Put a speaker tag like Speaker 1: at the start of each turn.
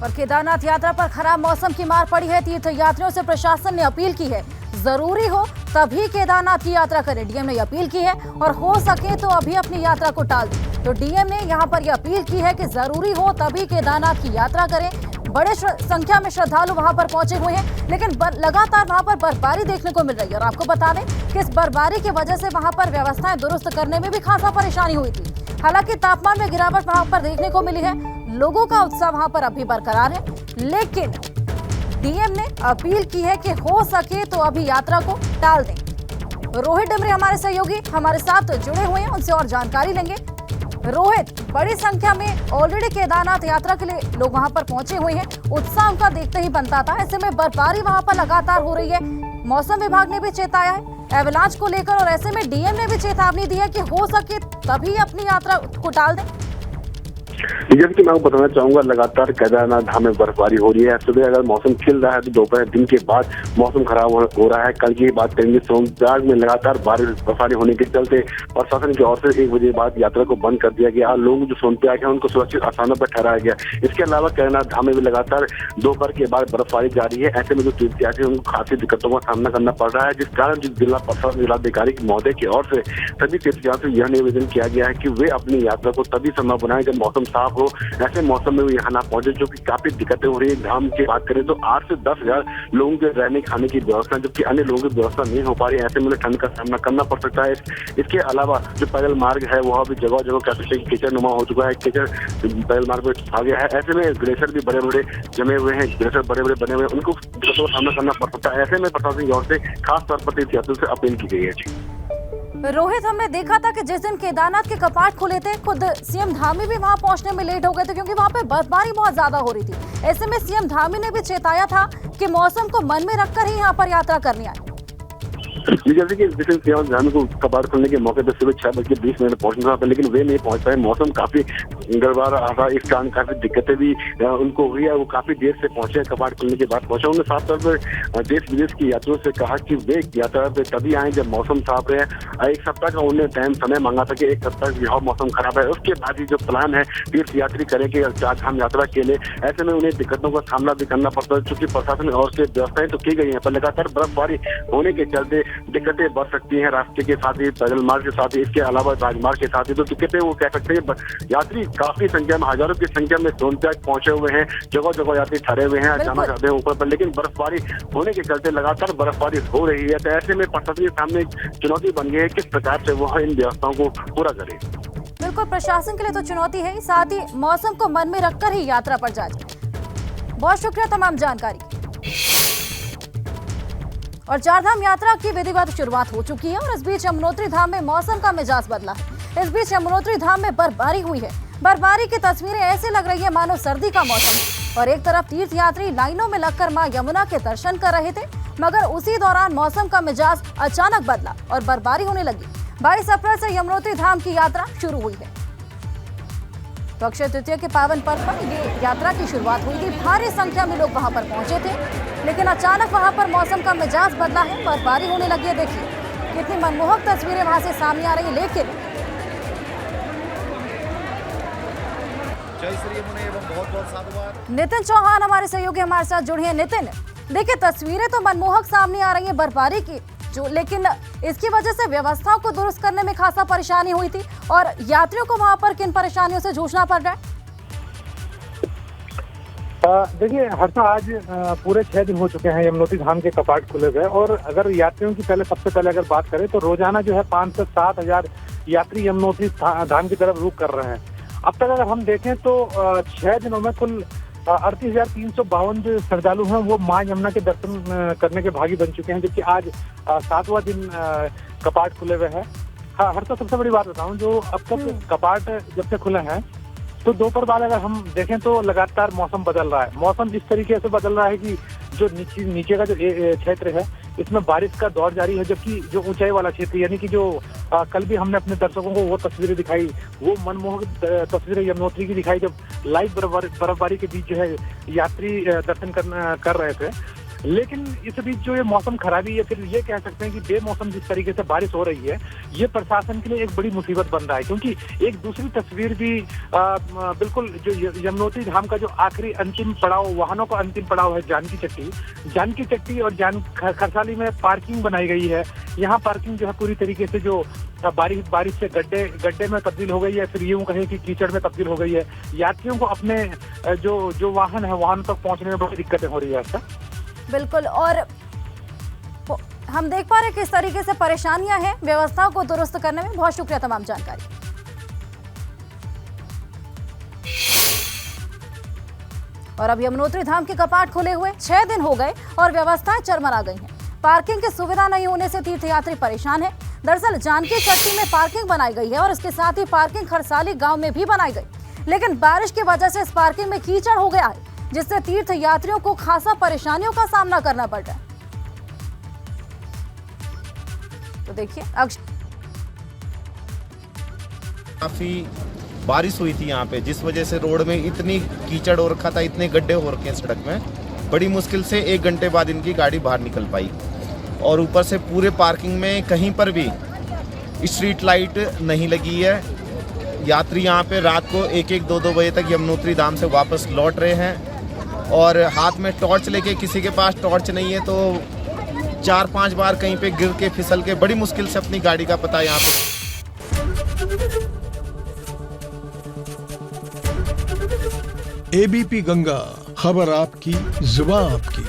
Speaker 1: और केदारनाथ यात्रा पर खराब मौसम की मार पड़ी है। तीर्थ यात्रियों से प्रशासन ने अपील की है, जरूरी हो तभी केदारनाथ की यात्रा करें। डीएम ने अपील की है और हो सके तो अभी अपनी यात्रा को टाल दें। तो डीएम ने यहां पर यह अपील की है कि जरूरी हो तभी केदारनाथ की यात्रा करें। बड़े संख्या में श्रद्धालु वहां पर पहुंचे हुए हैं, लेकिन लगातार वहां पर बर्फबारी देखने को मिल रही है। और आपको बता दें कि इस बर्फबारी की वजह से वहां पर व्यवस्थाएं दुरुस्त करने में भी खासा परेशानी हुई थी। हालांकि तापमान में गिरावट वहां पर देखने को मिली है, लोगों का उत्साह वहां पर अभी बरकरार है, लेकिन डीएम ने अपील की है कि हो सके तो अभी यात्रा को टाल दें। रोहित डमरे हमारे सहयोगी हमारे साथ जुड़े हुए हैं, उनसे और जानकारी लेंगे। रोहित, बड़ी संख्या में ऑलरेडी केदारनाथ यात्रा के लिए लोग वहां पर पहुंचे हुए हैं, उत्साह उनका देखते ही बनता था। ऐसे में बर्फबारी वहां पर लगातार हो रही है, मौसम विभाग ने भी चेताया है एवलांच को लेकर, और ऐसे में डीएम ने भी चेतावनी दी है कि हो सके तभी अपनी यात्रा को टाल दें।
Speaker 2: जैसे कि मैं आपको बताना चाहूंगा, लगातार केदारनाथ धाम में बर्फबारी हो रही है। सुबह अगर मौसम खिल रहा है तो दोपहर दिन के बाद मौसम खराब हो रहा है। कल की बात करेंगे, सोनप्रयाग में लगातार बर्फबारी होने के चलते प्रशासन की ओर से 1 बजे बाद यात्रा को बंद कर दिया गया। लोग जो सोनप्रयाग है उनको सुरक्षित स्थानों पर ठहराया गया। इसके अलावा केदारनाथ धाम में भी लगातार दोपहर के बाद बर्फबारी जारी है। ऐसे में जो तीर्थयात्री उनको खासी दिक्कतों का सामना करना पड़ रहा है, जिस कारण जिला प्रशासन जिलाधिकारी महोदय की ओर से सभी तीर्थयात्री यह निवेदन किया गया है कि वे अपनी यात्रा को तभी संभव बनाए जब मौसम साफ हो। ऐसे मौसम में वो यहाँ ना पहुंचे, जो कि काफी दिक्कतें हो रही है। धाम की बात करें तो 8 से 10 हजार लोगों के रहने खाने की व्यवस्था, जबकि अन्य लोगों की व्यवस्था नहीं हो पा रही है। ऐसे में ठंड का सामना करना पड़ सकता है। इसके अलावा जो पैदल मार्ग है वह भी जगह जगह कह सकते हैं कीचड़ नुमा हो चुका है। कीचड़ पैदल मार्ग में आ गया है। ऐसे में ग्लेशियर भी बड़े बड़े जमे हुए हैं, ग्लेशियर बड़े बड़े बने हुए हैं, उनको दिक्कतों का सामना करना पड़ सकता है। ऐसे में प्रशासन की ओर से खास तौर पर तीर्थयात्रियों से अपील की गई है। जी
Speaker 1: रोहित, हमने देखा था कि जिस दिन केदारनाथ के कपाट खुले थे, खुद सीएम धामी भी वहां पहुंचने में लेट हो गए थे, क्योंकि वहां पे बर्फबारी बहुत ज्यादा हो रही थी। ऐसे में सीएम धामी ने भी चेताया था कि मौसम को मन में रखकर ही यहाँ पर यात्रा करनी है।
Speaker 2: जैसे कि सीएम धामी को कपाट खुलने के मौके पर सुबह 6:20 पहुंचना था, लेकिन वे नहीं पहुंच पाए। मौसम काफी गड़बड़ा रहा था, इस कारण काफी दिक्कतें भी उनको हुई है। वो काफी देर से पहुंचे, कपाट खुलने के बाद पहुंचे। उन्होंने साफ तौर पर देश विदेश की यात्रियों से कहा कि वे यात्रा पे तभी आए जब मौसम साफ रहे। 1 सप्ताह का उन्होंने टाइम समय मांगा था कि 1 सप्ताह यह मौसम खराब है, उसके बाद ही जो प्लान है तीर्थ यात्री करेंगे चार धाम यात्रा के लिए। ऐसे में उन्हें दिक्कतों का सामना भी करना पड़ता है, चूंकि प्रशासन और से व्यवस्थाएं तो की गई है, पर लगातार बर्फबारी होने के चलते दिक्कतें बढ़ सकती हैं। रास्ते के साथ ही, पैदल मार्ग के साथ ही, इसके अलावा राजमार्ग के साथ ही तो दिक्कतें वो कह सकते हैं। यात्री काफी संख्या में, हजारों की संख्या में सोनप्रयाग पहुंचे हुए हैं। जगह जगह यात्री ठहरे हुए हैं, जाना चाहते हैं ऊपर पर, लेकिन बर्फबारी होने के चलते लगातार बर्फबारी हो रही है। तो ऐसे में प्रशासन के सामने चुनौती बन गई है किस प्रकार से वह इन व्यवस्थाओं को पूरा करे।
Speaker 1: बिल्कुल, प्रशासन के लिए तो चुनौती है, साथ ही मौसम को मन में रखकर ही यात्रा पर जाए। बहुत शुक्रिया तमाम जानकारी। और चारधाम यात्रा की विधिवत शुरुआत हो चुकी है, और इस बीच यमुनोत्री धाम में मौसम का मिजाज बदला है। इस बीच यमुनोत्री धाम में बर्फबारी हुई है। बर्फबारी की तस्वीरें ऐसे लग रही है मानो सर्दी का मौसम है। और एक तरफ तीर्थयात्री लाइनों में लगकर मां यमुना के दर्शन कर रहे थे, मगर उसी दौरान मौसम का मिजाज अचानक बदला और बर्फबारी होने लगी। 22 अप्रैल से यमुनोत्री धाम की यात्रा शुरू हुई है। तो अक्षय तृतीया के पावन पर्व पर ये यात्रा की शुरुआत हुई थी। भारी संख्या में लोग वहां पर पहुंचे थे, लेकिन अचानक वहां पर मौसम का मिजाज बदला है, बर्फबारी होने लगी है। देखिए कितनी मनमोहक तस्वीरें वहां से सामने आ रही है। लेकिन
Speaker 3: बहुत साधुवाद।
Speaker 1: नितिन चौहान हमारे सहयोगी हमारे साथ जुड़े हैं। नितिन, देखिए तस्वीरें तो मनमोहक सामने आ रही है बर्फबारी की, जो लेकिन इसकी वजह से व्यवस्थाओं को दुरुस्त करने में खासा परेशानी हुई थी, और यात्रियों को वहां पर किन परेशानियों से जूझना पड़ रहा है?
Speaker 4: देखिए हर्षा, आज पूरे 6 दिन हो चुके हैं यमुनोत्री धाम के कपाट खुले हुए, और अगर यात्रियों की सबसे पहले अगर बात करें तो रोजाना जो है 5 से 7 हजार यात्री यमुनोत्री धाम की तरफ रुख कर रहे हैं। अब तक अगर हम देखें तो 6 दिनों में कुल 38,352 जो श्रद्धालु हैं वो मां यमुना के दर्शन करने के भागी बन चुके हैं, जबकि आज 7वां दिन कपाट खुले हुए हैं। हाँ हर्षा, सबसे बड़ी बात बताऊं, जो अब तक कपाट जब से खुले हैं तो दोपहर बाद अगर हम देखें तो लगातार मौसम बदल रहा है। मौसम इस तरीके से बदल रहा है कि जो नीचे का जो क्षेत्र है इसमें बारिश का दौर जारी है, जबकि जो ऊंचाई वाला क्षेत्र यानी कि जो कल भी हमने अपने दर्शकों को वो तस्वीरें दिखाई, वो मनमोहक तस्वीरें यमुनोत्री की दिखाई, जब लाइव बर्फबारी के बीच जो है यात्री दर्शन कर रहे थे। लेकिन इस बीच जो ये मौसम खराबी या फिर ये कह सकते हैं कि बेमौसम जिस तरीके से बारिश हो रही है, ये प्रशासन के लिए एक बड़ी मुसीबत बन रहा है। क्योंकि एक दूसरी तस्वीर भी बिल्कुल जो यमुनोत्री धाम का जो आखिरी अंतिम पड़ाव, वाहनों का अंतिम पड़ाव है जानकी चट्टी और खरसाली में पार्किंग बनाई गई है। यहाँ पार्किंग जो है पूरी तरीके से जो बारिश से गड्ढे में तब्दील हो गई है, फिर यूं कहें कि कीचड़ में तब्दील हो गई है। यात्रियों को अपने जो वाहन है वाहन तक पहुंचने में बड़ी दिक्कतें हो रही है। ऐसा
Speaker 1: बिल्कुल, और हम देख पा रहे हैं किस तरीके से परेशानियां हैं व्यवस्था को दुरुस्त करने में। बहुत शुक्रिया तमाम जानकारी। और अब यमुनोत्री धाम के कपाट खुले हुए 6 दिन हो गए और व्यवस्थाएं चरमरा गई हैं। पार्किंग की सुविधा नहीं होने से तीर्थयात्री परेशान है। दरअसल जानकी चट्टी में पार्किंग बनाई गई है और इसके साथ ही पार्किंग खरसाली गांव में भी बनाई गई, लेकिन बारिश की वजह से इस पार्किंग में कीचड़ हो गया है, जिससे तीर्थ यात्रियों को खासा परेशानियों का सामना करना पड़ रहा है। तो देखिए,
Speaker 3: काफी बारिश हुई थी यहाँ पे, जिस वजह से रोड में इतनी कीचड़ हो रखा था, इतने गड्ढे हो रखे हैं सड़क में, बड़ी मुश्किल से 1 घंटे बाद इनकी गाड़ी बाहर निकल पाई। और ऊपर से पूरे पार्किंग में कहीं पर भी स्ट्रीट लाइट नहीं लगी है। यात्री यहाँ पे रात को 1-1, 2-2 बजे तक यमुनोत्री धाम से वापस लौट रहे हैं और हाथ में टॉर्च लेके, किसी के पास टॉर्च नहीं है तो 4-5 बार कहीं पे गिर के फिसल के बड़ी मुश्किल से अपनी गाड़ी का पता यहाँ पे।
Speaker 5: एबीपी गंगा, खबर आपकी, जुबान आपकी।